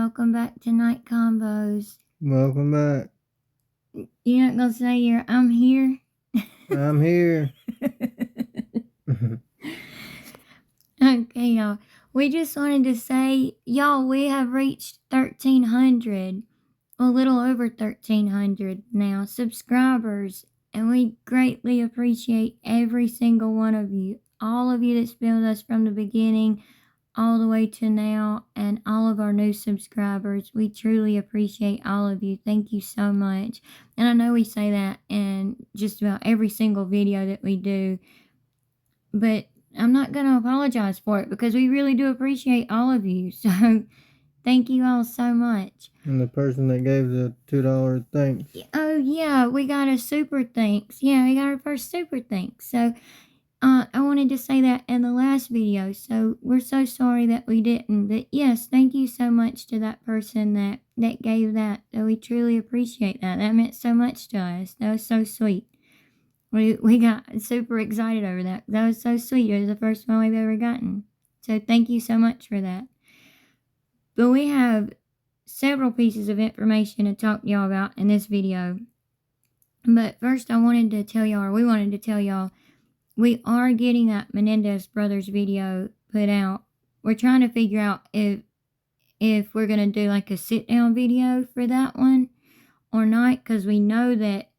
welcome back to Night Combos. Welcome back. You're not gonna say I'm here? I'm here. Okay, y'all. We just wanted to say, y'all, we have reached 1,300, a little over 1,300 now, subscribers, and we greatly appreciate every single one of you. All of you that's been with us from the beginning all the way to now, and all of our new subscribers. We truly appreciate all of you. Thank you so much. And I know we say that in just about every single video that we do, but I'm not going to apologize for it because we really do appreciate all of you. So thank you all so much. And the person that gave the $2 thanks. Oh, yeah, we got a super thanks. Yeah, we got our first super thanks. So I wanted to say that in the last video, so we're so sorry that we didn't. But yes, thank you so much to that person that gave that. So we truly appreciate that. That meant so much to us. That was so sweet. We got super excited over that. That was so sweet. It was the first one we've ever gotten. So thank you so much for that. But we have several pieces of information to talk to y'all about in this video. But first we wanted to tell y'all, we are getting that Menendez Brothers video put out. We're trying to figure out if we're going to do like a sit-down video for that one or not, because we know that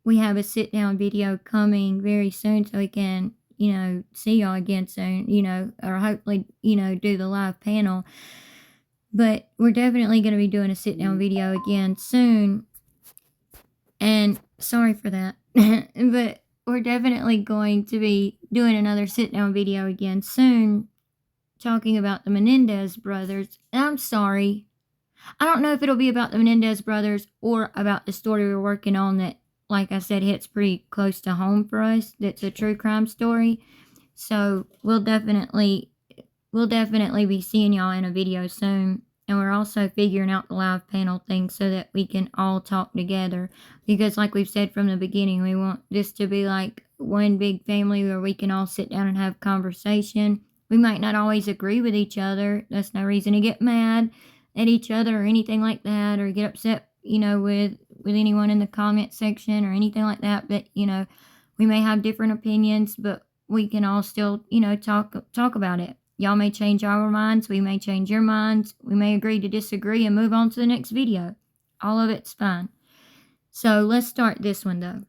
we have a sit-down video coming very soon so we can, see y'all again soon, or hopefully, do the live panel. But we're definitely going to be doing a sit-down video again soon. And sorry for that. But we're definitely going to be doing another sit-down video again soon, talking about the Menendez brothers. And I'm sorry. I don't know if it'll be about the Menendez brothers or about the story we're working on that, like I said, hits pretty close to home for us. That's a true crime story. So we'll definitely be seeing y'all in a video soon. And we're also figuring out the live panel thing so that we can all talk together. Because like we've said from the beginning, we want this to be like one big family where we can all sit down and have conversation. We might not always agree with each other. That's no reason to get mad at each other or anything like that, or get upset, with anyone in the comment section or anything like that. But, we may have different opinions, but we can all still, talk about it. Y'all may change our minds. We may change your minds. We may agree to disagree and move on to the next video. All of it's fine. So let's start this one, though.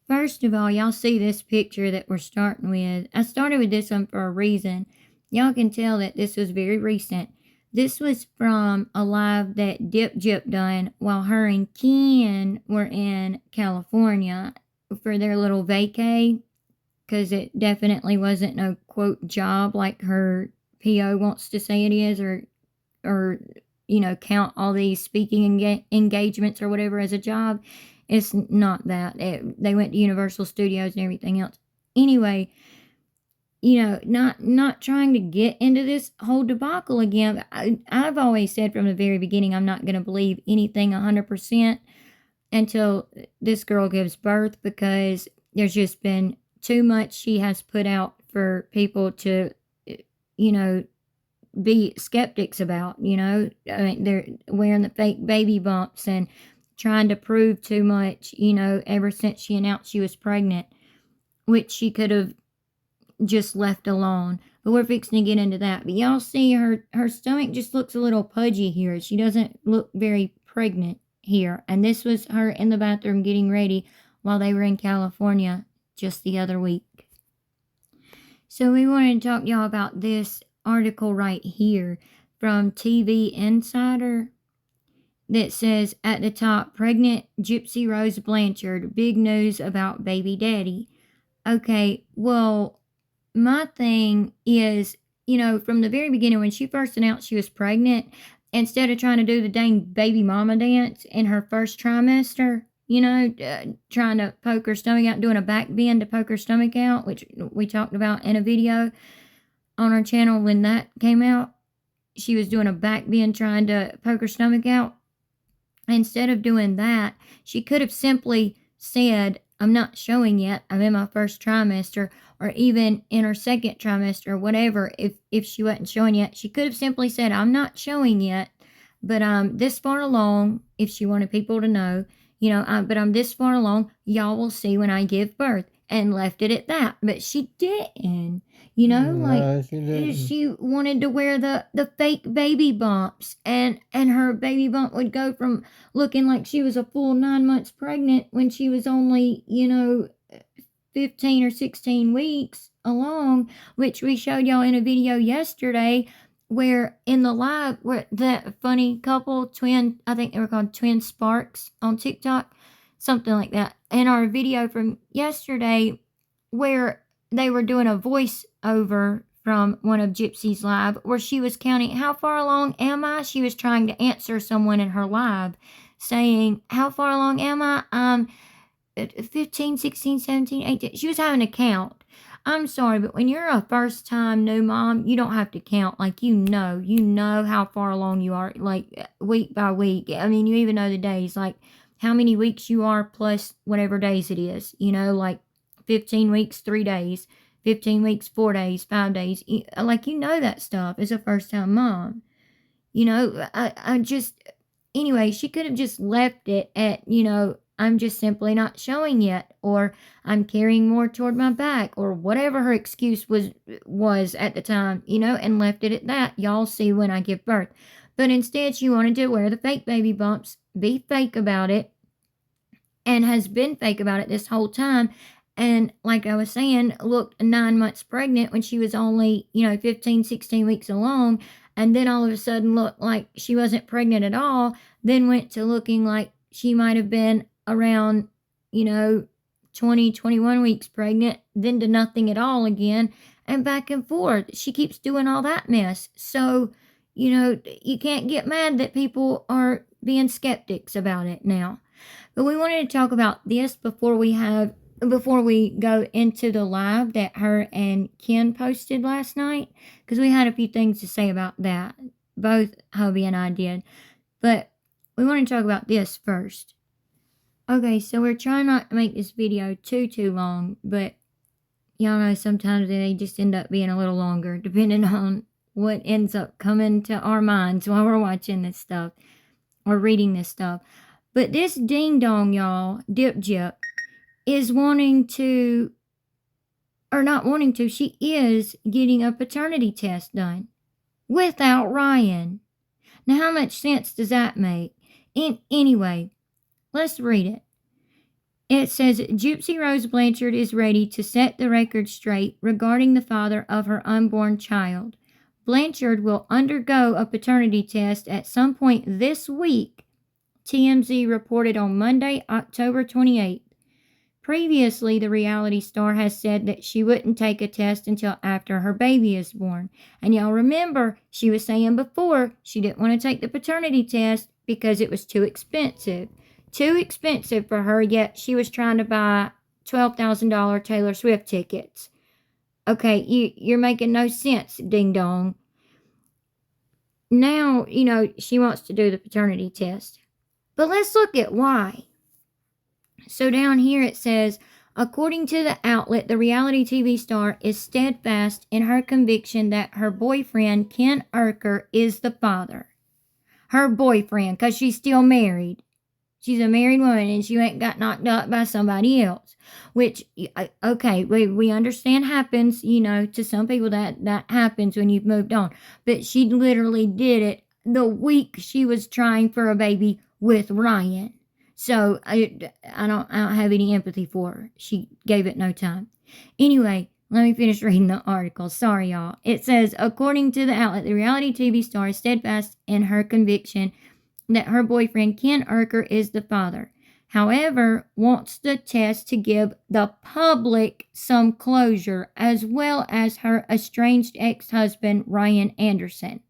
First of all, y'all see this picture that we're starting with. I started with this one for a reason. Y'all can tell that this was very recent. This was from a live that Gyp done while her and Ken were in California for their little vacay. Because it definitely wasn't no, quote, job like her PO wants to say it is, or count all these speaking engagements or whatever as a job. It's not that. They went to Universal Studios and everything else. Anyway, not trying to get into this whole debacle again. I've always said from the very beginning, I'm not going to believe anything 100% until this girl gives birth, because there's just been too much she has put out for people to, be skeptics about, I mean, they're wearing the fake baby bumps and trying to prove too much, ever since she announced she was pregnant, which she could have just left alone. But we're fixing to get into that. But y'all see her stomach just looks a little pudgy here. She doesn't look very pregnant here. And this was her in the bathroom getting ready while they were in California just the other week. So we wanted to talk to y'all about this article right here from TV Insider that says at the top, pregnant Gypsy Rose Blanchard, big news about baby daddy. Okay, well, my thing is, from the very beginning when she first announced she was pregnant, instead of trying to do the dang baby mama dance in her first trimester, trying to poke her stomach out, doing a back bend to poke her stomach out, which we talked about in a video on our channel when that came out. She was doing a back bend trying to poke her stomach out. Instead of doing that, she could have simply said, I'm not showing yet. I'm in my first trimester, or even in her second trimester, or whatever. If she wasn't showing yet, she could have simply said, I'm not showing yet, but I'm this far along, if she wanted people to know, but I'm this far along. Y'all will see when I give birth, and left it at that. But she didn't, No, she didn't. she wanted to wear the fake baby bumps, and her baby bump would go from looking like she was a full 9 months pregnant when she was only 15 or 16 weeks along, which we showed y'all in a video yesterday, where in the live, where that funny couple, twin, I think they were called Twin Sparks on TikTok, something like that, in our video from yesterday, where they were doing a voiceover from one of Gypsy's live, where she was counting, how far along am I? She was trying to answer someone in her live, saying, how far along am I? 15, 16, 17, 18. She was having to count. I'm sorry, but when you're a first time new mom, you don't have to count. Like, you know how far along you are, like week by week. I mean, you even know the days, like how many weeks you are plus whatever days it is, like 15 weeks, 3 days, 15 weeks, 4 days, 5 days. Like, that stuff as a first time mom. Anyway, she could have just left it at, I'm just simply not showing yet, or I'm carrying more toward my back, or whatever her excuse was at the time, and left it at that. Y'all see when I give birth. But instead, she wanted to wear the fake baby bumps, be fake about it, and has been fake about it this whole time. And like I was saying, looked 9 months pregnant when she was only, 15, 16 weeks along. And then all of a sudden looked like she wasn't pregnant at all. Then went to looking like she might have been around, 20, 21 weeks pregnant, then to nothing at all again, and back and forth. She keeps doing all that mess. So, you can't get mad that people are being skeptics about it now. But we wanted to talk about this before we go into the live that her and Ken posted last night, because we had a few things to say about that. Both hubby and I did. But we want to talk about this first. Okay, so we're trying not to make this video too long, but y'all know sometimes they just end up being a little longer, depending on what ends up coming to our minds while we're watching this stuff or reading this stuff. But this ding dong, y'all, Dip Jip, is wanting to, or not wanting to, she is getting a paternity test done without Ryan. Now, how much sense does that make? Anyway, let's read it. It says, Gypsy Rose Blanchard is ready to set the record straight regarding the father of her unborn child. Blanchard will undergo a paternity test at some point this week, TMZ reported on Monday, October 28th. Previously, the reality star has said that she wouldn't take a test until after her baby is born. And y'all remember, she was saying before she didn't want to take the paternity test because it was too expensive. Too expensive for her, yet she was trying to buy $12,000 Taylor Swift tickets. Okay, you're making no sense, ding dong. Now, she wants to do the paternity test. But let's look at why. So down here it says, according to the outlet, the reality TV star is steadfast in her conviction that her boyfriend, Ken Urker, is the father. Her boyfriend, because she's still married. She's a married woman and she ain't got knocked up by somebody else. Which, okay, we understand happens, to some people that happens when you've moved on. But she literally did it the week she was trying for a baby with Ryan. So I don't have any empathy for her. She gave it no time. Anyway, let me finish reading the article. Sorry, y'all. It says, according to the outlet, the reality TV star is steadfast in her conviction that her boyfriend, Ken Urker, is the father. However, wants the test to give the public some closure, as well as her estranged ex-husband, Ryan Anderson.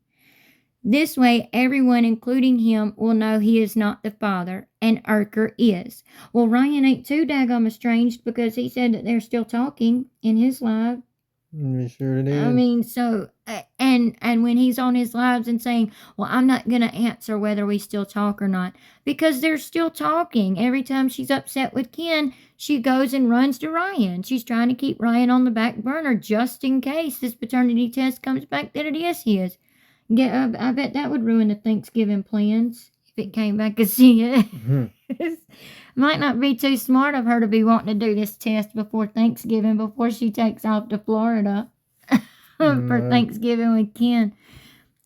This way, everyone, including him, will know he is not the father, and Urker is. Well, Ryan ain't too daggum estranged, because he said that they're still talking in his live. Sure it is. I mean, so and when he's on his lives and saying, "Well, I'm not going to answer whether we still talk or not," because they're still talking. Every time she's upset with Ken, she goes and runs to Ryan. She's trying to keep Ryan on the back burner just in case this paternity test comes back that it is his. I bet that would ruin the Thanksgiving plans if it came back as his. Might not be too smart of her to be wanting to do this test before Thanksgiving, before she takes off to Florida for Thanksgiving with Ken.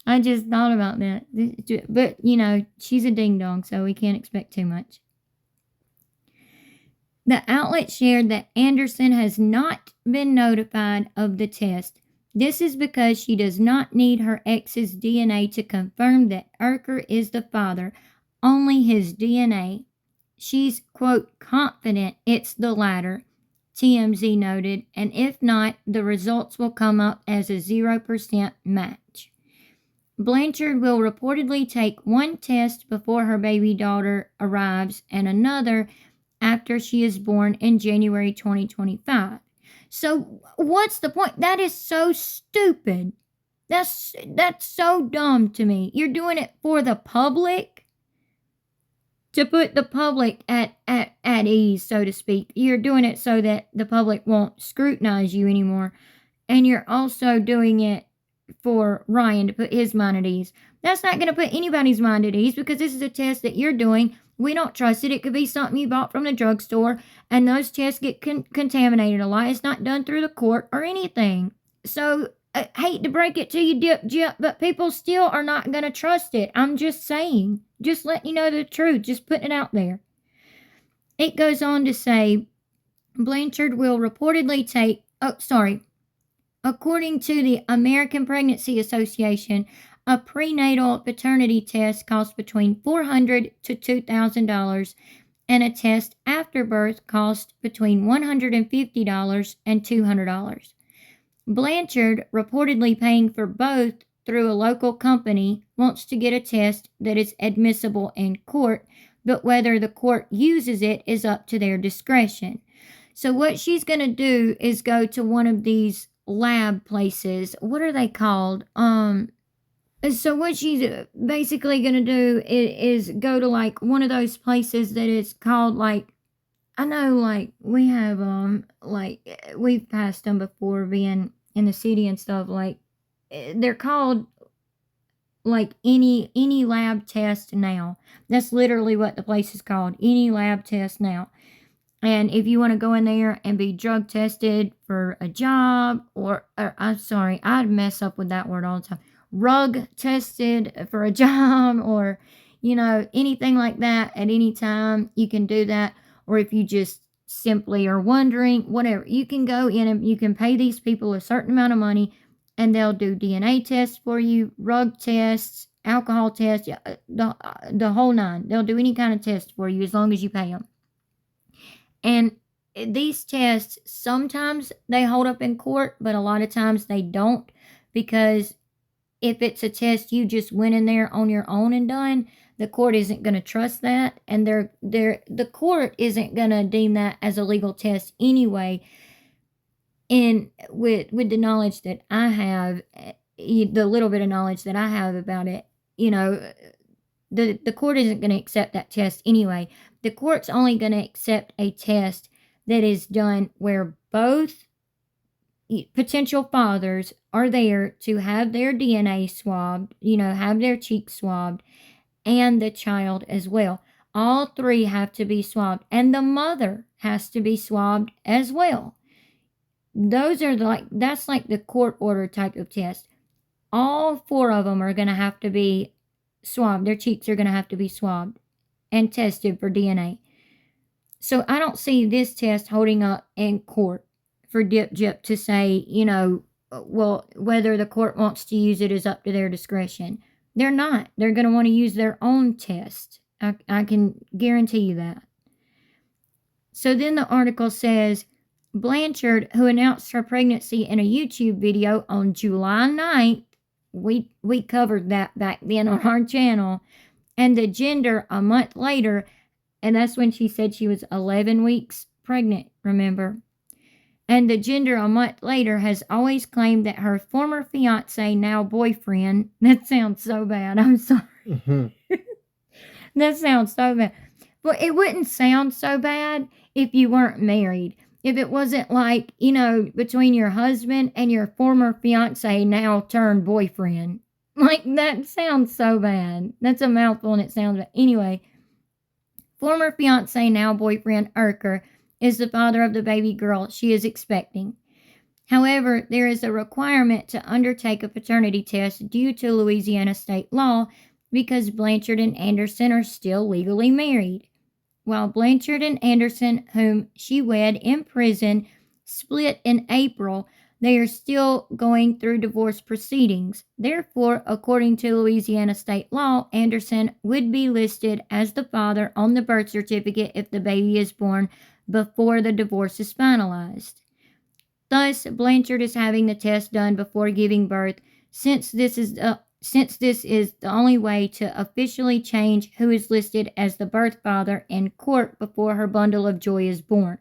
I just thought about that. But, she's a ding-dong, so we can't expect too much. The outlet shared that Anderson has not been notified of the test. This is because she does not need her ex's DNA to confirm that Erker is the father, only his DNA. She's, quote, confident it's the latter, TMZ noted, and if not, the results will come up as a 0% match. Blanchard will reportedly take one test before her baby daughter arrives and another after she is born in January 2025. So what's the point? That is so stupid. That's so dumb to me. You're doing it for the public, to put the public at ease, so to speak. You're doing it so that the public won't scrutinize you anymore. And you're also doing it for Ryan to put his mind at ease. That's not going to put anybody's mind at ease, because this is a test that you're doing. We don't trust it. It could be something you bought from the drugstore, and those tests get contaminated a lot. It's not done through the court or anything. So, I hate to break it to you, Gyp, but people still are not going to trust it. I'm just saying. Just letting you know the truth. Just putting it out there. It goes on to say, Blanchard will reportedly take... According to the American Pregnancy Association, a prenatal paternity test costs between $400 to $2,000, and a test after birth costs between $150 and $200. Blanchard, reportedly paying for both through a local company, wants to get a test that is admissible in court, but whether the court uses it is up to their discretion. So what she's going to do is go to one of these lab places. What are they called? So what she's basically going to do is go to like one of those places that is called, like, I know, like, we have like, we've passed them before being in the city and stuff. Like, they're called like any lab test now. That's literally what the place is called, any lab test now. And if you want to go in there and be drug tested for a job, or I'm sorry, I'd mess up with that word all the time. Rug tested for a job, or, anything like that at any time, you can do that. Or if you just simply are wondering, whatever, you can go in and you can pay these people a certain amount of money, and they'll do DNA tests for you, rug tests, alcohol tests, the whole nine. They'll do any kind of test for you as long as you pay them. And these tests, sometimes they hold up in court, but a lot of times they don't, because if it's a test you just went in there on your own and done, the court isn't going to trust that, and the court isn't going to deem that as a legal test anyway. And with the knowledge that I have, the little bit of knowledge that I have about it, the court isn't going to accept that test anyway. The court's only going to accept a test that is done where both potential fathers are there to have their DNA swabbed, have their cheeks swabbed, and the child as well. All three have to be swabbed, and the mother has to be swabbed as well. Those are that's like the court order type of test. All four of them are going to have to be swabbed. Their cheeks are going to have to be swabbed and tested for DNA. So I don't see this test holding up in court for Gyp to say, well, whether the court wants to use it is up to their discretion. They're not. They're going to want to use their own test. I can guarantee you that. So then the article says, Blanchard, who announced her pregnancy in a YouTube video on July 9th, we covered that back then on our channel, and the gender a month later, and that's when she said she was 11 weeks pregnant, remember? And the gender a month later has always claimed that her former fiance, now boyfriend, that sounds so bad, I'm sorry. That sounds so bad. But it wouldn't sound so bad if you weren't married. If it wasn't like, between your husband and your former fiance, now turned boyfriend. Like, that sounds so bad. That's a mouthful and it sounds bad. Anyway, former fiance, now boyfriend Urker is the father of the baby girl she is expecting. However, there is a requirement to undertake a paternity test due to Louisiana state law because Blanchard and Anderson are still legally married. While Blanchard and Anderson, whom she wed in prison, split in April, they are still going through divorce proceedings. Therefore, according to Louisiana state law, Anderson would be listed as the father on the birth certificate if the baby is born before the divorce is finalized. Thus, Blanchard is having the test done before giving birth, since this is the only way to officially change who is listed as the birth father in court before her bundle of joy is born.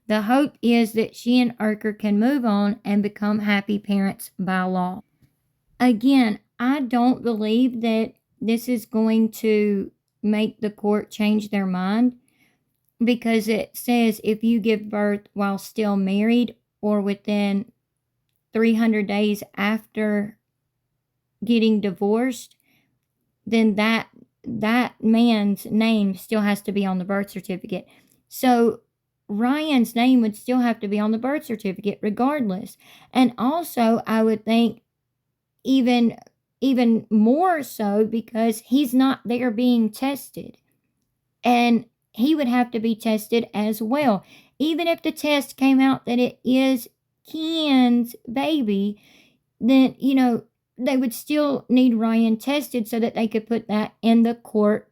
The hope is that she and Urker can move on and become happy parents by law. Again, I don't believe that this is going to make the court change their mind, because it says if you give birth while still married or within 300 days after getting divorced, then that man's name still has to be on the birth certificate. So Ryan's name would still have to be on the birth certificate regardless. And also, I would think even more so because he's not there being tested. And he would have to be tested as well. Even if the test came out that it is Ken's baby, then, they would still need Ryan tested so that they could put that in the court,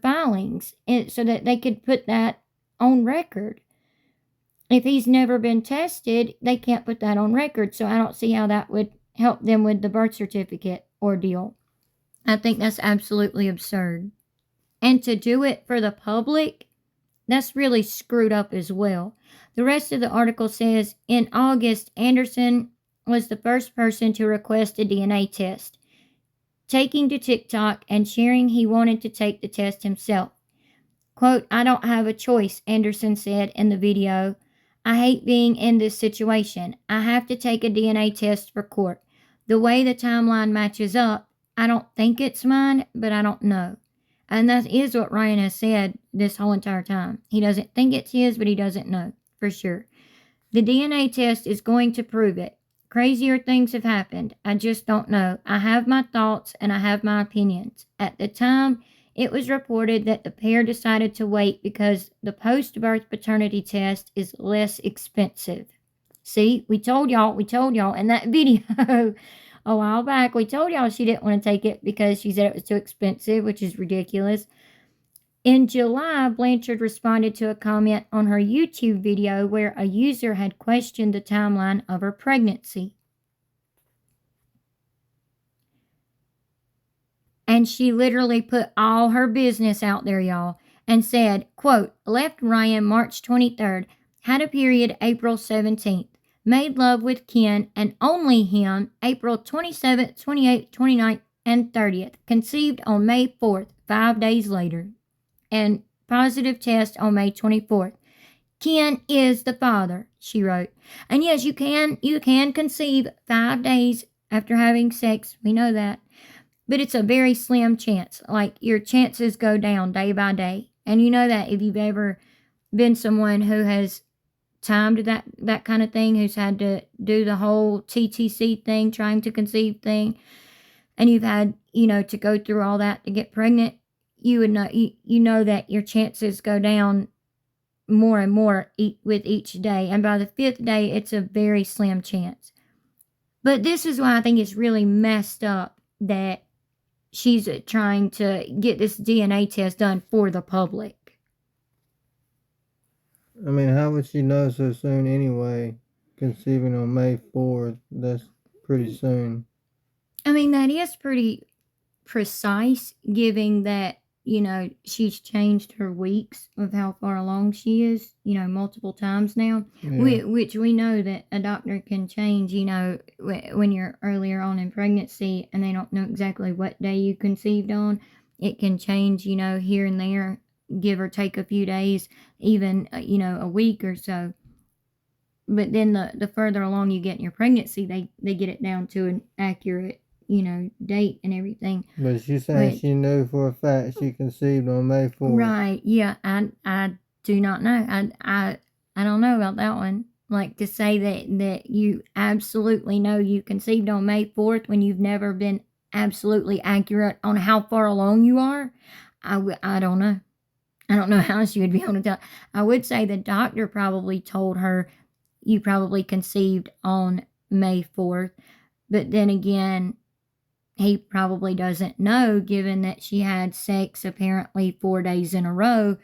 filings, and so that they could put that on record. If he's never been tested, they can't put that on record. So I don't see how that would help them with the birth certificate ordeal. I think that's absolutely absurd. And to do it for the public, that's really screwed up as well. The rest of the article says, in August, Anderson was the first person to request a DNA test, taking to TikTok and sharing he wanted to take the test himself. Quote, "I don't have a choice," Anderson said in the video. "I hate being in this situation. I have to take a DNA test for court. The way the timeline matches up, I don't think it's mine, but I don't know." And that is what Ryan has said this whole entire time. He doesn't think it's his, but he doesn't know for sure. "The DNA test is going to prove it. Crazier things have happened. I just don't know. I have my thoughts and I have my opinions. At the time, it was reported that the pair decided to wait because the post-birth paternity test is less expensive." See, we told y'all in that video a while back. We told y'all she didn't want to take it because she said it was too expensive, which is ridiculous. In July, Blanchard responded to a comment on her YouTube video where a user had questioned the timeline of her pregnancy. And she literally put all her business out there, y'all, and said, quote, "Left Ryan March 23rd, had a period April 17th, made love with Ken and only him April 27th, 28th, 29th, and 30th, conceived on May 4th, 5 days later, and positive test on May 24th. Ken is the father," she wrote. And yes, you can conceive 5 days after having sex. We know that. But it's a very slim chance. Like, your chances go down day by day. And you know that if you've ever been someone who has timed that kind of thing, who's had to do the whole TTC thing, trying to conceive thing, and you've had, to go through all that to get pregnant, you would know, you know that your chances go down more and more with each day. And by the 5th day, it's a very slim chance. But this is why I think it's really messed up that she's trying to get this DNA test done for the public. I mean, how would she know so soon anyway? Conceiving on May 4th, that's pretty soon. I mean, that is pretty precise, given that she's changed her weeks of how far along she is, multiple times now, Yeah. which we know that a doctor can change, when you're earlier on in pregnancy and they don't know exactly what day you conceived on. It can change, here and there, give or take a few days, even, a week or so. But then the further along you get in your pregnancy, they get it down to an accurate, date and everything. But she's saying Which, she knew for a fact she conceived on May 4th. right, yeah, I do not know. I don't know about that one. Like, to say that you absolutely know you conceived on May 4th when you've never been absolutely accurate on how far along you are, I don't know. I don't know how she would be able to tell. I would say the doctor probably told her you probably conceived on May 4th, but then again, he probably doesn't know, given that she had sex apparently 4 days in a row.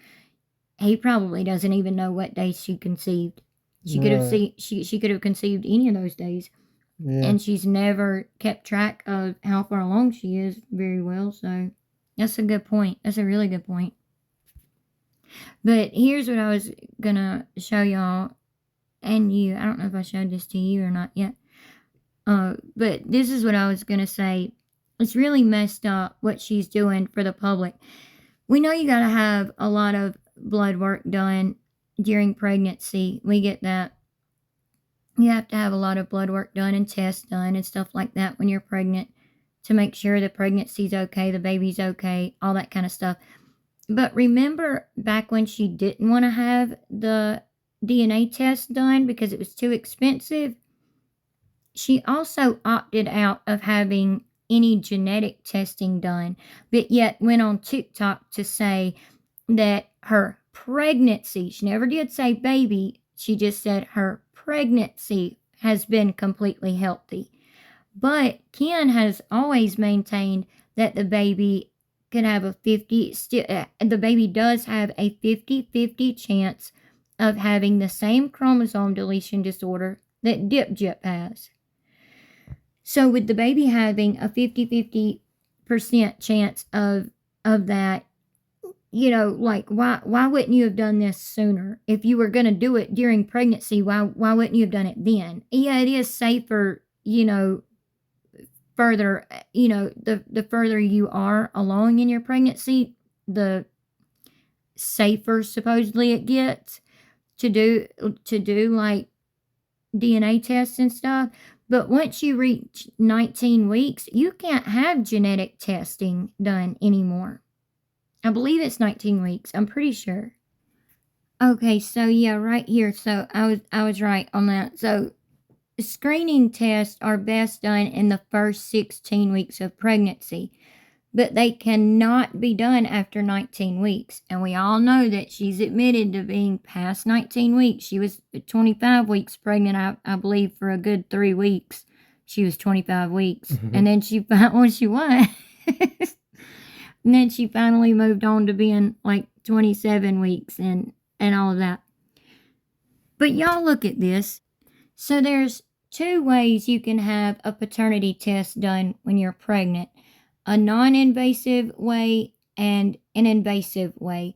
He probably doesn't even know what day she conceived. She could have she could have conceived any of those days. Yeah. And she's never kept track of how far along she is very well. So that's a good point. That's a really good point. But here's what I was gonna show y'all and you. I don't know if I showed this to you or not yet. But this is what I was gonna say. It's really messed up what she's doing for the public. We know you gotta have a lot of blood work done during pregnancy. We get that. You have to have a lot of blood work done and tests done and stuff like that when you're pregnant to make sure the pregnancy's okay, the baby's okay, all that kind of stuff. But remember back when she didn't want to have the DNA test done because it was too expensive? She also opted out of having any genetic testing done, but yet went on TikTok to say that her pregnancy, she never did say baby, she just said her pregnancy has been completely healthy. But Ken has always maintained that the baby could have the baby does have a 50-50 chance of having the same chromosome deletion disorder that Gypsy has. So with the baby having a 50-50% chance of that, like, why wouldn't you have done this sooner? If you were going to do it during pregnancy, why wouldn't you have done it then? Yeah, it is safer, further, the further you are along in your pregnancy, the safer supposedly it gets to do like DNA tests and stuff. But once you reach 19 weeks, you can't have genetic testing done anymore. I believe it's 19 weeks. I'm pretty sure. Okay, so yeah, right here. So I was right on that. So screening tests are best done in the first 16 weeks of pregnancy, but they cannot be done after 19 weeks. And we all know that she's admitted to being past 19 weeks. She was 25 weeks pregnant, I believe, for a good 3 weeks. She was 25 weeks. And then she was. And then she finally moved on to being like 27 weeks and all of that. But y'all look at this. So there's 2 ways you can have a paternity test done when you're pregnant. A non-invasive way and an invasive way,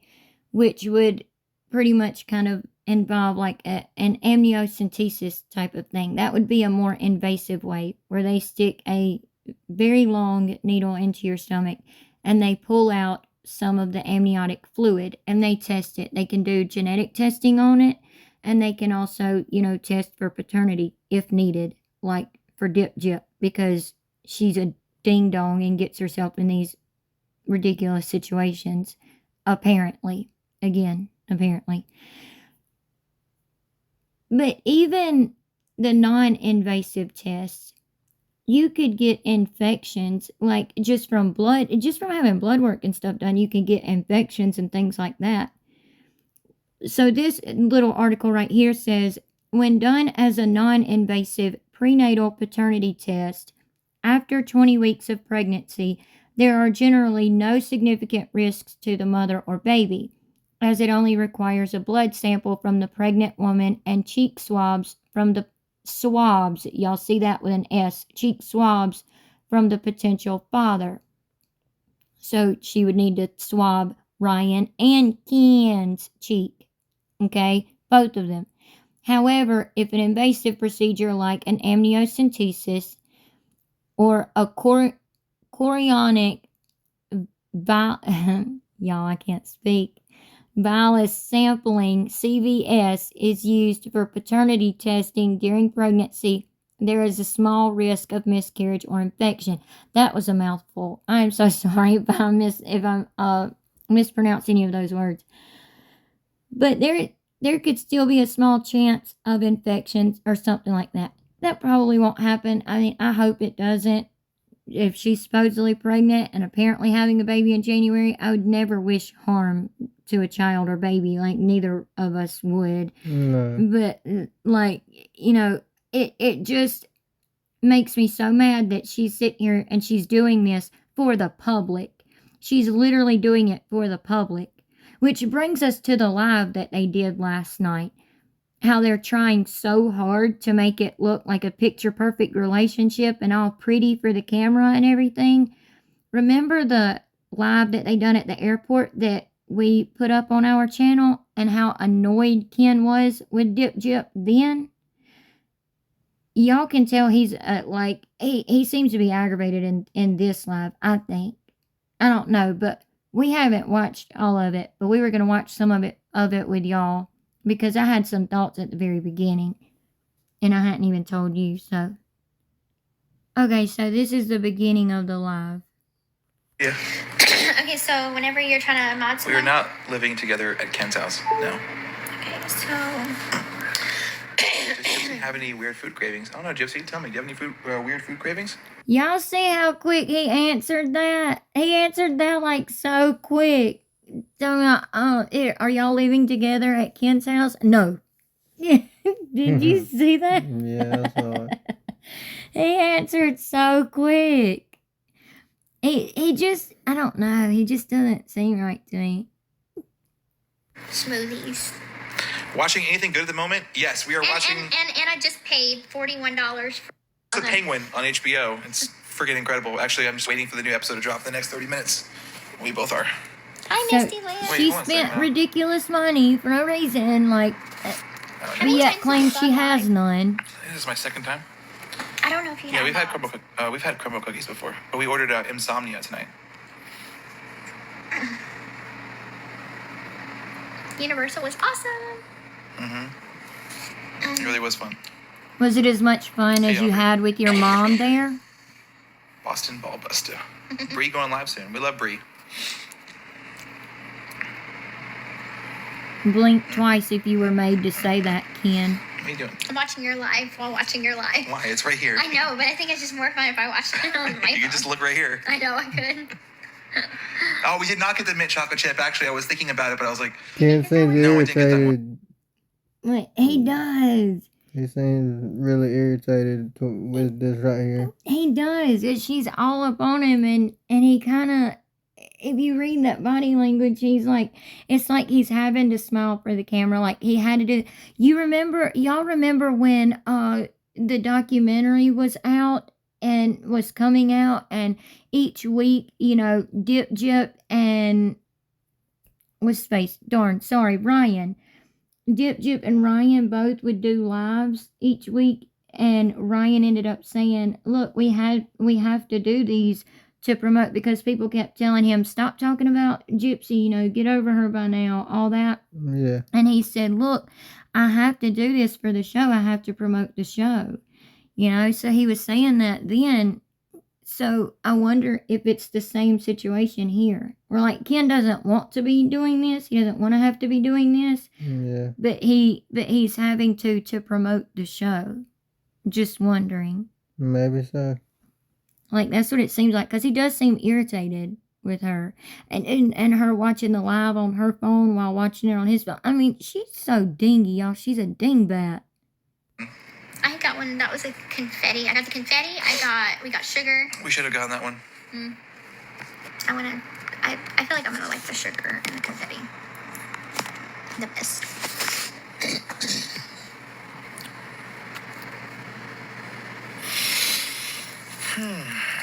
which would pretty much kind of involve like an amniocentesis type of thing. That would be a more invasive way where they stick a very long needle into your stomach and they pull out some of the amniotic fluid and they test it. They can do genetic testing on it, and they can also, test for paternity if needed, like for Gypsy, because she's a ding dong and gets herself in these ridiculous situations, apparently. But even the non-invasive tests, you could get infections, like just from having blood work and stuff done, you can get infections and things like that. So this little article right here says, when done as a non-invasive prenatal paternity test after 20 weeks of pregnancy, there are generally no significant risks to the mother or baby, as it only requires a blood sample from the pregnant woman and cheek swabs from the y'all see that with an S, cheek swabs from the potential father. So she would need to swab Ryan and Ken's cheek. Okay, both of them. However, if an invasive procedure like an amniocentesis or a chorionic y'all, I can't speak, villus sampling, CVS, is used for paternity testing during pregnancy, there is a small risk of miscarriage or infection. That was a mouthful. I am so sorry if I'm mispronounce any of those words. But there could still be a small chance of infections or something like that. That probably won't happen. I mean, I hope it doesn't. If she's supposedly pregnant and apparently having a baby in January, I would never wish harm to a child or baby. Like, neither of us would. No. But, like, it just makes me so mad that she's sitting here and she's doing this for the public. She's literally doing it for the public. Which brings us to the live that they did last night. How they're trying so hard to make it look like a picture-perfect relationship and all pretty for the camera and everything. Remember the live that they done at the airport that we put up on our channel and how annoyed Ken was with Dip Jip then? Y'all can tell he's he seems to be aggravated in this live, I think. I don't know, but we haven't watched all of it, but we were going to watch some of it with y'all because I had some thoughts at the very beginning and I hadn't even told you, so. Okay, so this is the beginning of the live. Yeah. Okay, so whenever you're trying to mod We are someone... not living together at Ken's house, no. Okay, so... Does Gypsy have any weird food cravings? I don't know, Gypsy, tell me, do you have any weird food cravings? Y'all see how quick he answered that? He answered that like so quick. So, are y'all living together at Ken's house? No. Did you see that? Yeah, I saw it. He answered so quick. He just, I don't know, he just doesn't seem right to me. Smoothies. Watching anything good at the moment? Yes, we are watching And I just paid $41 for... The Penguin on HBO. It's freaking incredible. Actually, I'm just waiting for the new episode to drop in the next 30 minutes. We both are. Hi, So, Misty Land. Wait, she hold on a spent second. ridiculous money for no reason, like, How but many yet times claims have she you has lied? none. This is my second time. I don't know if you Yeah, have we've had mods. crumble cookies before, but we ordered Insomnia tonight. Universal was awesome. Mm-hmm. It really was fun. Was it as much fun as Hey, you Aubrey. had with your mom there? Boston Ball Buster. Bree going live soon. We love Bree. Blink twice if you were made to say that, Ken. What are you doing? I'm watching your live while watching your live. Why? It's right here. I know, but I think it's just more fun if I watched it on my You phone. can just look right here. I know, I could. Oh, we did not get the mint chocolate chip. Actually, I was thinking about it, but I was like, Ken seems No, I didn't get that irritated. Wait, he does. He seems really irritated with this right here. He does. She's all up on him, and he kind of, if you read that body language, he's like, it's like he's having to smile for the camera, like he had to do. Y'all remember when the documentary was out and was coming out, and each week, Dip Jip and Ryan. Dip Jip and Ryan both would do lives each week, and Ryan ended up saying, look, we have to do these to promote, because people kept telling him, stop talking about Gypsy, get over her by now, all that. Yeah. And he said, look, I have to do this for the show. I have to promote the show. So he was saying that then. So I wonder if it's the same situation here. Where like Ken doesn't want to be doing this. He doesn't want to have to be doing this. Yeah. But he's having to promote the show. Just wondering. Maybe so. Like that's what it seems like, because he does seem irritated with her, and her watching the live on her phone while watching it on his phone. I mean, she's so dingy, y'all. She's a dingbat. I got one that was like confetti. I got the confetti. We got sugar. we should have gotten that one. I feel like I'm gonna like the sugar and the confetti the best.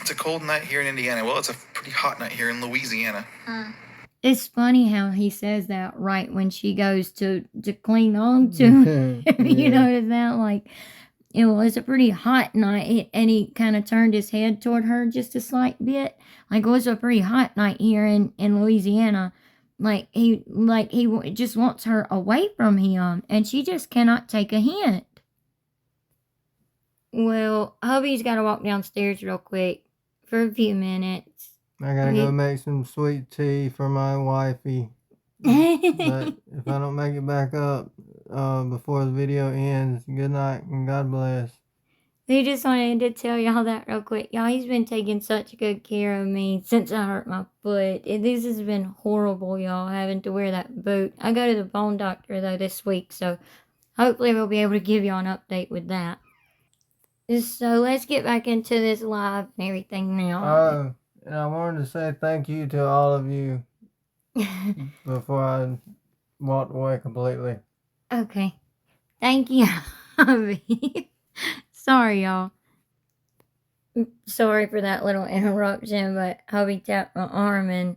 It's a cold night here in Indiana. Well, it's a pretty hot night here in Louisiana. It's funny how he says that right when she goes to cling on to him. You notice that? Like, it was a pretty hot night, and he kind of turned his head toward her just a slight bit. Like, it was a pretty hot night here in Louisiana. Like he just wants her away from him, and she just cannot take a hint. Well, hubby's got to walk downstairs real quick for a few minutes. I gotta go make some sweet tea for my wifey. But if I don't make it back up before the video ends, good night and God bless. He just wanted to tell y'all that real quick. Y'all, he's been taking such good care of me since I hurt my foot. This has been horrible, y'all, having to wear that boot. I go to the bone doctor, though, this week, so hopefully we'll be able to give y'all an update with that. So let's get back into this live and everything now. And I wanted to say thank you to all of you before I walked away completely. Okay. Thank you, hubby. Sorry, y'all. Sorry for that little interruption, but hubby tapped my arm and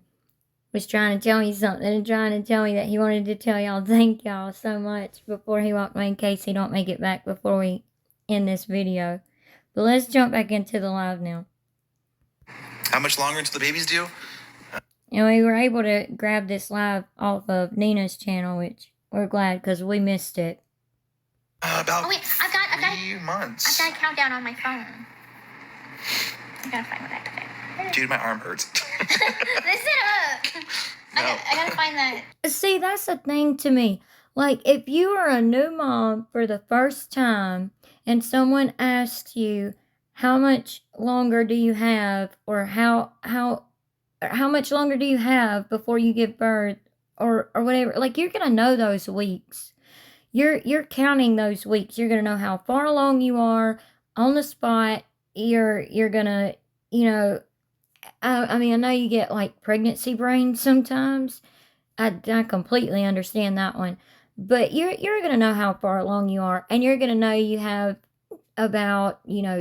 was trying to tell me something and trying to tell me that he wanted to tell y'all thank y'all so much before he walked away in case he don't make it back before we end this video. But let's jump back into the live now. How much longer until the baby's due? And we were able to grab this live off of Nina's channel, which we're glad because we missed it. About Oh wait, I've got 3 months. I've got a countdown on my phone. I gotta find what I put there. Dude, my arm hurts. Listen up. No. I gotta find that. See, that's the thing to me. Like, if you are a new mom for the first time and someone asks you, how much longer do you have, or how much longer do you have before you give birth, or whatever, like, you're gonna know those weeks. You're counting those weeks. You're gonna know how far along you are on the spot. You're gonna, you know, I mean, I know you get like pregnancy brain sometimes. I completely understand that one. But you're gonna know how far along you are, and you're gonna know you have about,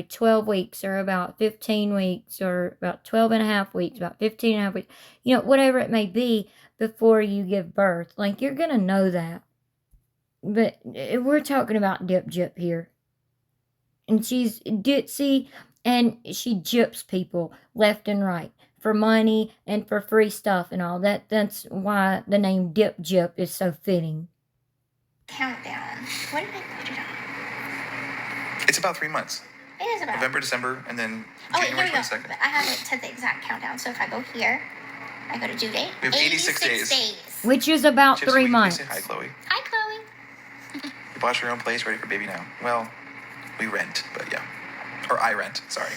12 weeks, or about 15 weeks, or about 12 and a half weeks, about 15 and a half weeks, whatever it may be before you give birth. Like, you're gonna know that. But we're talking about Gyp here. And she's ditzy, and she gyps people left and right for money and for free stuff and all that. That's why the name Gyp is so fitting. Countdown. What did I put it on? It's about 3 months. It is about November, December, and then Oh, wait, January here we go. 22nd. I have it to the exact countdown. So if I go here, I go to due date. We have 86 days. Which is about Gypsy, 3 will you months. Say hi, Chloe. Hi, Chloe. You bought your own place, ready for baby now. Well, we rent, but yeah. Or I rent, sorry.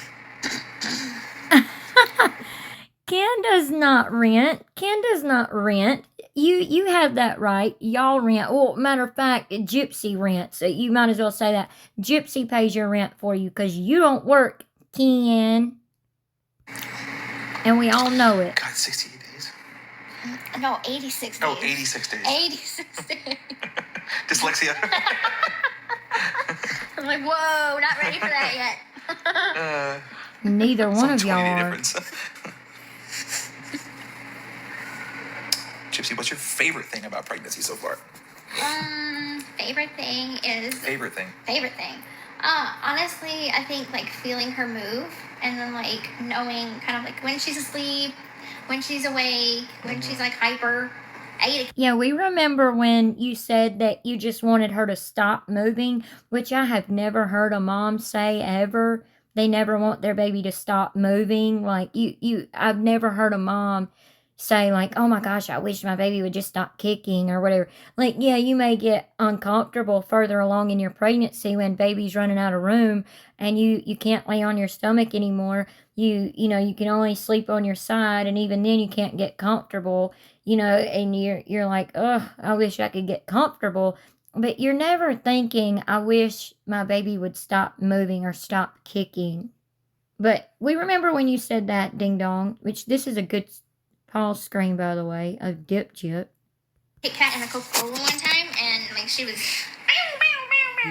Ken does not rent. You have that right. Y'all rent. Well, matter of fact, Gypsy rents. So you might as well say that. Gypsy pays your rent for you because you don't work, Ken. And we all know it. God, 68 days. No, 86 days. Oh, 86 days. 86 days. Dyslexia. I'm like, whoa, not ready for that yet. Neither one of y'all 20-day are. difference. Gypsy, what's your favorite thing about pregnancy so far? Favorite thing is Favorite thing. honestly, I think like feeling her move, and then like knowing kind of like when she's asleep, when she's awake, when she's like hyper. Yeah, we remember when you said that you just wanted her to stop moving, which I have never heard a mom say ever. They never want their baby to stop moving. Like, I've never heard a mom say, like, oh my gosh, I wish my baby would just stop kicking or whatever. Like, yeah, you may get uncomfortable further along in your pregnancy when baby's running out of room and you can't lay on your stomach anymore. You can only sleep on your side, and even then you can't get comfortable, and you're like, oh, I wish I could get comfortable. But you're never thinking, I wish my baby would stop moving or stop kicking. But we remember when you said that, Ding Dong, which this is a good pause screen, by the way, of Gyp. Kit Kat and a Coca-Cola one time, and like she was.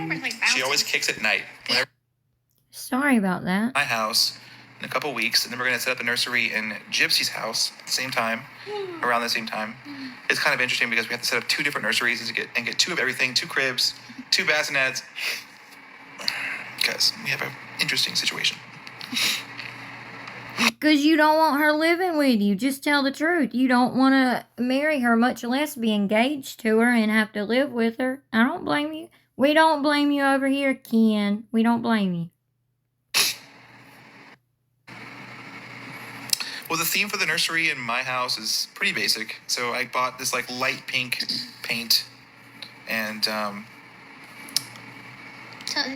Like She always kicks at night. Whenever Sorry about that. my house, in a couple weeks, and then we're going to set up a nursery in Gypsy's house at the same time, around the same time. It's kind of interesting because we have to set up 2 different nurseries and get 2 of everything, 2 cribs, 2 bassinets, because we have an interesting situation. Because you don't want her living with you. Just tell the truth. You don't want to marry her, much less be engaged to her and have to live with her. I don't blame you. We don't blame you over here, Ken. We don't blame you. Well, the theme for the nursery in my house is pretty basic. So I bought this like light pink paint, and So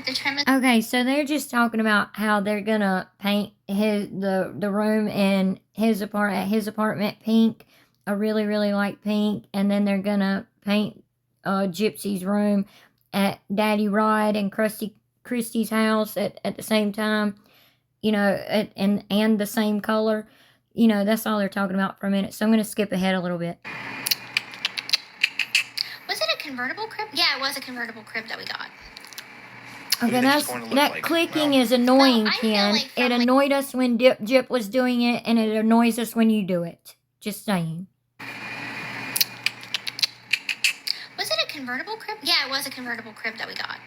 the trim is Okay, so they're just talking about how they're gonna paint the room in his apartment pink, a really, really light pink, and then they're gonna paint Gypsy's room at Daddy Rod and Christy's house at the same time, you know, and the same color. You know, that's all they're talking about for a minute. So I'm gonna skip ahead a little bit. was it a convertible crib? Yeah, it was a convertible crib that we got. What do Okay, you think it's going to look that like? clicking Well, is annoying, I feel Ken. like It from, like- annoyed us when Gyp was doing it, and it annoys us when you do it. Just saying. Was it a convertible crib? Yeah, it was a convertible crib that we got.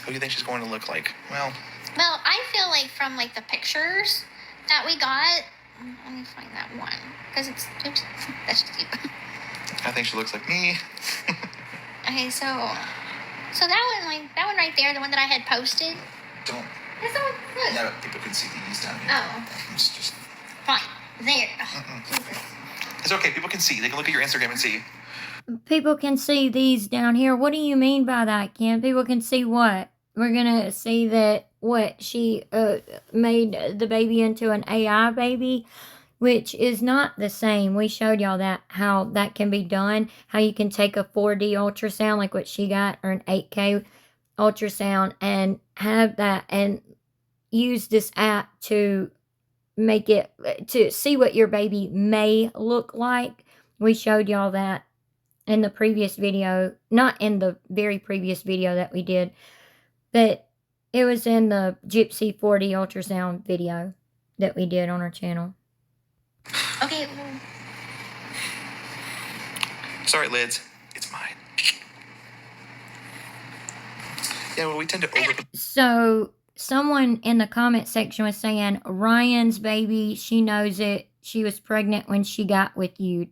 Who do you think she's going to look like? Well, Well, I feel like from like the pictures that we got. Let me find that one because it's oops, that's just you. I think she looks like me. Okay, so that one right there, the one that I had posted. Don't. That's the one. Look. Yeah, but people can see these down here. Oh, It's just. fine. There. It's okay. People can see. They can look at your Instagram and see. People can see these down here. What do you mean by that, Ken? People can see what? We're gonna see that what she made the baby into an AI baby, which is not the same. We showed y'all that how that can be done. How you can take a 4D ultrasound like what she got, or an 8K ultrasound, and have that and use this app to make it to see what your baby may look like. We showed y'all that in the previous video, not in the very previous video that we did, but it was in the Gypsy 4D ultrasound video that we did on our channel. Okay. Well, Sorry, lids. It's mine. Yeah, well, we tend to over. So someone in the comment section was saying, Ryan's baby, she knows it. She was pregnant when she got with you, ...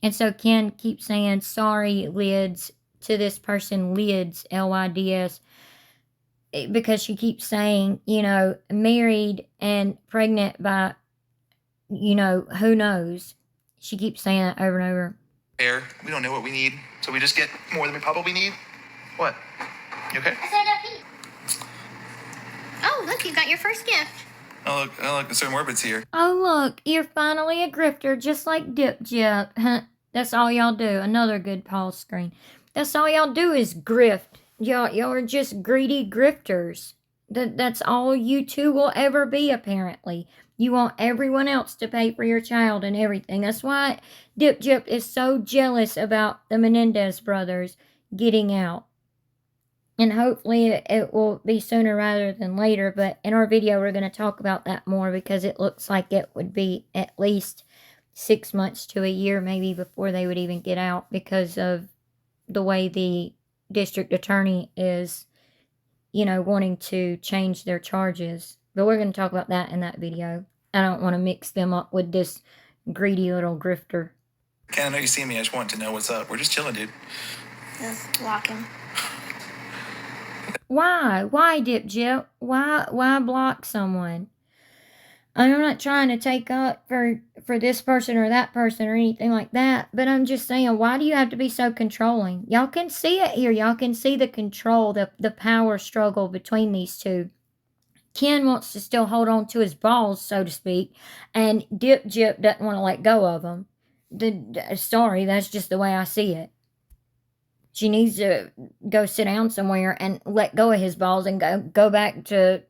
And so Ken keeps saying, sorry, lids, to this person, lids, Lyds, because she keeps saying, you know, married and pregnant by, you know, who knows. She keeps saying that over and over. Air. We don't know what we need, so we just get more than we probably need. What? You okay? I said enough heat. Oh, look, you got your first gift. Oh look, Sir Morbid's here. Oh, look, you're finally a grifter, just like Dip Jip. That's all y'all do. Another good pause screen. That's all y'all do is grift. Y'all are just greedy grifters. That's all you two will ever be, apparently. You want everyone else to pay for your child and everything. That's why Dip Jip is so jealous about the Menendez brothers getting out. And hopefully it will be sooner rather than later. But in our video, we're going to talk about that more because it looks like it would be at least 6 months to a year maybe before they would even get out because of the way the district attorney is, you know, wanting to change their charges. But we're going to talk about that in that video. I don't want to mix them up with this greedy little grifter. Ken, I know you see me. I just want to know what's up. We're just chilling, dude. Just block him. Why? Why, Dip Jip? Why block someone? I'm not trying to take up for this person or that person or anything like that, but I'm just saying, why do you have to be so controlling? Y'all can see it here. Y'all can see the control, the power struggle between these two. Ken wants to still hold on to his balls, so to speak, and Dip Jip doesn't want to let go of them. Sorry, that's just the way I see it. She needs to go sit down somewhere and let go of his balls and go back to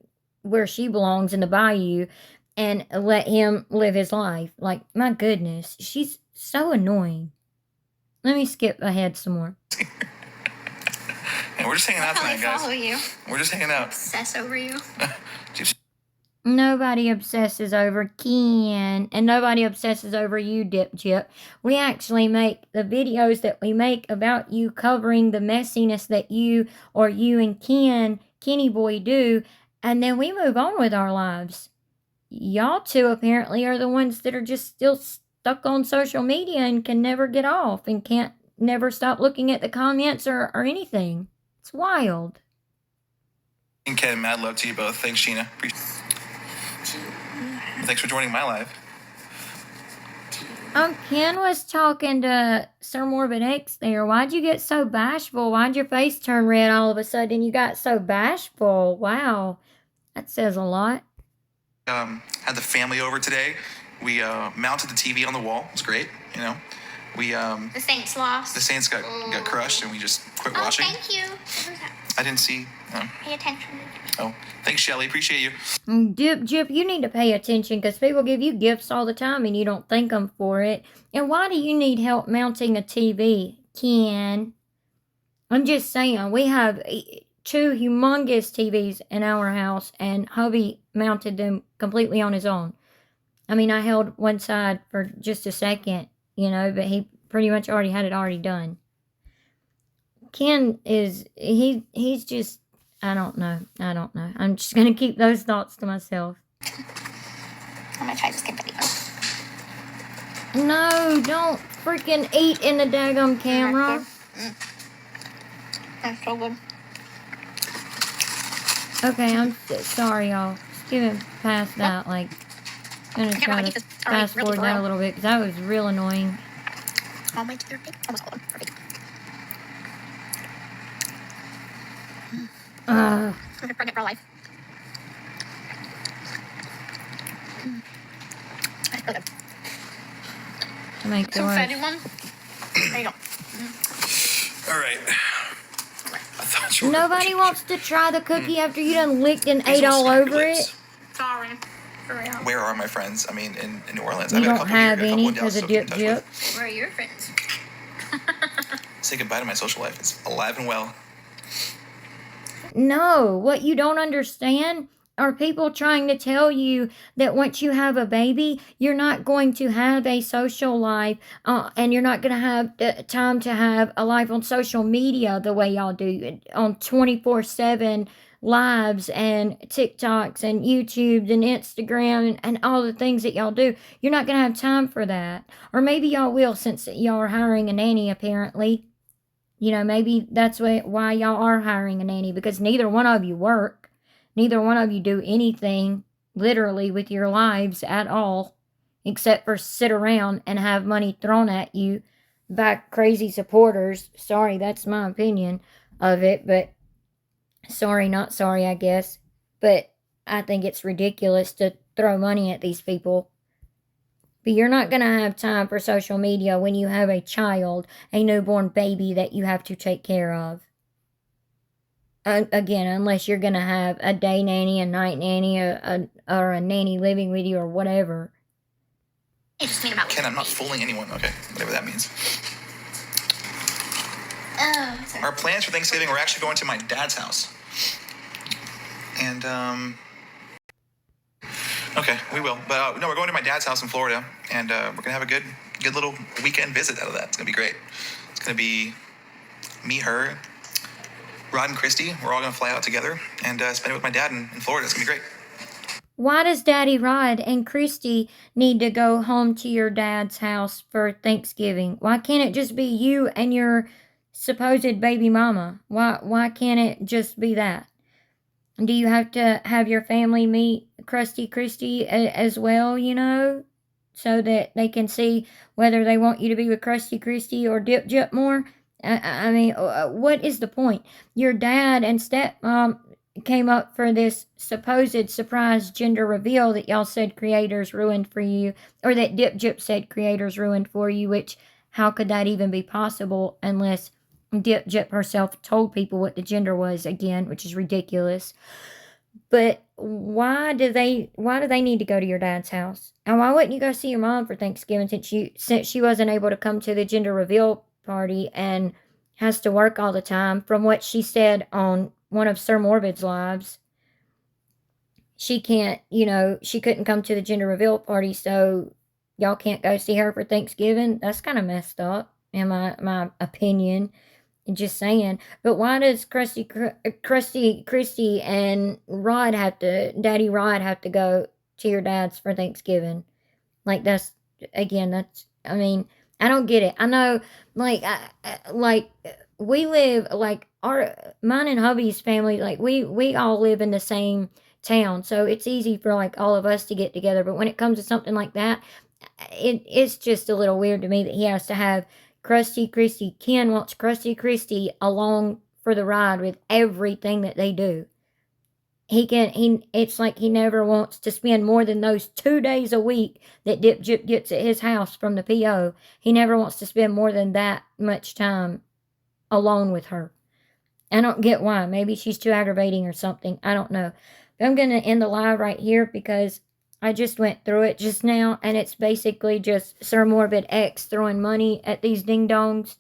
where she belongs in the bayou and let him live his life. Like, my goodness, she's so annoying. Let me skip ahead some more. And we're just hanging out I'll tonight, probably follow guys. you. We're just hanging out. Obsess over you. Nobody obsesses over Ken, and nobody obsesses over you, Gyp. We actually make the videos that we make about you covering the messiness that you and Kenny Boy do, and then we move on with our lives. Y'all two apparently are the ones that are just still stuck on social media and can never get off and can't never stop looking at the comments or anything. It's wild. And Ken, mad love to you both. Thanks, Sheena. Thanks for joining my live. Ken was talking to Sir Morbid X there. Why'd you get so bashful? Why'd your face turn red all of a sudden? You got so bashful. Wow. That says a lot. Had the family over today. We mounted the TV on the wall. It was great, you know. We The Saints lost. the Saints got crushed, and we just quit watching. Thank you. Who's that? I didn't see. Pay attention. Oh, thanks, Shelly. Appreciate you. Gyp, you need to pay attention because people give you gifts all the time and you don't thank them for it. And why do you need help mounting a TV, Ken? I'm just saying, we have 2 humongous TVs in our house, and hubby mounted them completely on his own. I mean, I held one side for just a second, you know, but he pretty much already had it done. Ken is, he's just, I don't know. I'm just going to keep those thoughts to myself. I'm gonna try this confetti. No, don't freaking eat in the daggum camera. That's so good. Okay, I'm sorry, y'all. Just give it past that. Like, I'm gonna try to fast forward that a little bit because that was real annoying. All the way to their feet. Almost cold. Perfect. I'm pregnant for life. That's really good. To make the Some worst. fatty one. There you go. All right. I thought you were Nobody wants to try the cookie after you done licked and ate all over it. Sorry. For real. Where are my friends? I mean, in New Orleans. You I've got a don't couple have here, a couple any in Dallas because of to keep in touch Gyp. with. Where are your friends? Say goodbye to my social life. It's alive and well. No, what you don't understand are people trying to tell you that once you have a baby, you're not going to have a social life and you're not going to have time to have a life on social media the way y'all do on 24/7 lives and TikToks and YouTubes and Instagram and all the things that y'all do. You're not going to have time for that. Or maybe y'all will since y'all are hiring a nanny apparently. You know, maybe that's why y'all are hiring a nanny, because neither one of you work. Neither one of you do anything, literally, with your lives at all, except for sit around and have money thrown at you by crazy supporters. Sorry, that's my opinion of it, but sorry, not sorry, I guess. But I think it's ridiculous to throw money at these people. But you're not going to have time for social media when you have a child, a newborn baby that you have to take care of. Again, unless you're going to have a day nanny, a night nanny, or a nanny living with you or whatever. Interesting about Ken, I'm not fooling anyone. Okay, whatever that means. Oh, sorry. Our plans for Thanksgiving, we're actually going to my dad's house. And, okay, we will. But, no, we're going to my dad's house in Florida, and we're going to have a good little weekend visit out of that. It's going to be great. It's going to be me, her, Rod and Christy. We're all going to fly out together and spend it with my dad in Florida. It's going to be great. Why does Daddy Rod and Christy need to go home to your dad's house for Thanksgiving? Why can't it just be you and your supposed baby mama? Why can't it just be that? Do you have to have your family meet Krusty Christy as well, you know, so that they can see whether they want you to be with Krusty Christy or Gyp more? I mean, what is the point? Your dad and stepmom came up for this supposed surprise gender reveal that y'all said creators ruined for you, or that Gyp said creators ruined for you, which how could that even be possible unless Gyp herself told people what the gender was again, which is ridiculous. But why do they need to go to your dad's house? And why wouldn't you go see your mom for Thanksgiving since she wasn't able to come to the gender reveal party and has to work all the time, from what she said on one of Sir Morbid's lives? she can't, she couldn't come to the gender reveal party, so y'all can't go see her for Thanksgiving. That's kind of messed up, in my opinion. Just saying. But why does Christy and Daddy Rod have to go to your dad's for Thanksgiving? Like, I mean, I don't get it. I know, like, we live, like, mine and hubby's family, like, we all live in the same town, so it's easy for, like, all of us to get together. But when it comes to something like that, it's just a little weird to me that he has to have Ken wants Christy along for the ride with everything that they do. It's like he never wants to spend more than those 2 days a week that Dip Jip gets at his house from the PO. He never wants to spend more than that much time alone with her. I don't get why. Maybe she's too aggravating or something. I don't know. But I'm going to end the live right here because I just went through it just now, and it's basically just Sir Morbid X throwing money at these ding-dongs,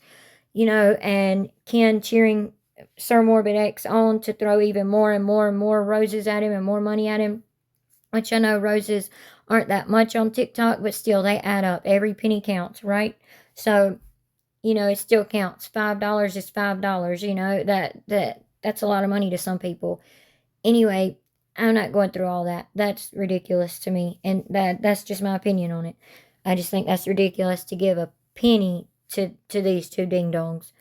and Ken cheering Sir Morbid X on to throw even more and more and more roses at him and more money at him, which I know roses aren't that much on TikTok, but still, they add up. Every penny counts, right? So, it still counts. $5 is $5, that's a lot of money to some people. Anyway, I'm not going through all that. That's ridiculous to me, and that's just my opinion on it. I just think that's ridiculous to give a penny to these two ding-dongs.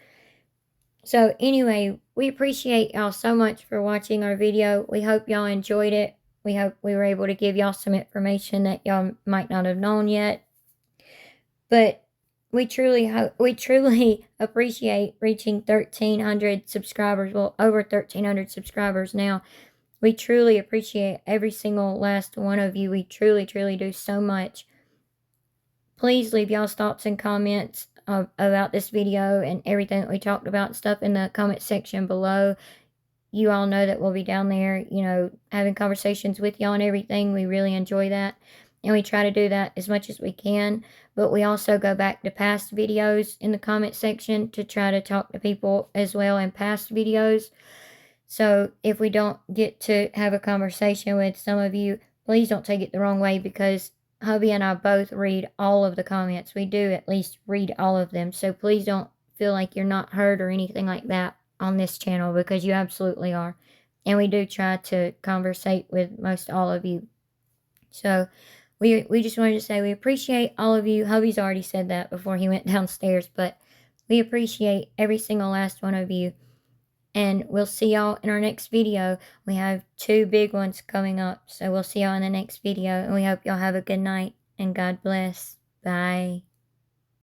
So anyway, we appreciate y'all so much for watching our video. We hope y'all enjoyed it. We hope we were able to give y'all some information that y'all might not have known yet. But we truly appreciate reaching 1,300 subscribers. Well, over 1,300 subscribers now. We truly appreciate every single last one of you. We truly, truly do so much. Please leave y'all's thoughts and comments about this video and everything that we talked about and stuff in the comment section below. You all know that we'll be down there, having conversations with y'all and everything. We really enjoy that. And we try to do that as much as we can. But we also go back to past videos in the comment section to try to talk to people as well in past videos. So if we don't get to have a conversation with some of you, please don't take it the wrong way, because hubby and I both read all of the comments. We do at least read all of them. So please don't feel like you're not heard or anything like that on this channel, because you absolutely are. And we do try to conversate with most all of you. So we just wanted to say we appreciate all of you. Hubby's already said that before he went downstairs, but we appreciate every single last one of you. And we'll see y'all in our next video. We have 2 big ones coming up. So we'll see y'all in the next video. And we hope y'all have a good night. And God bless. Bye.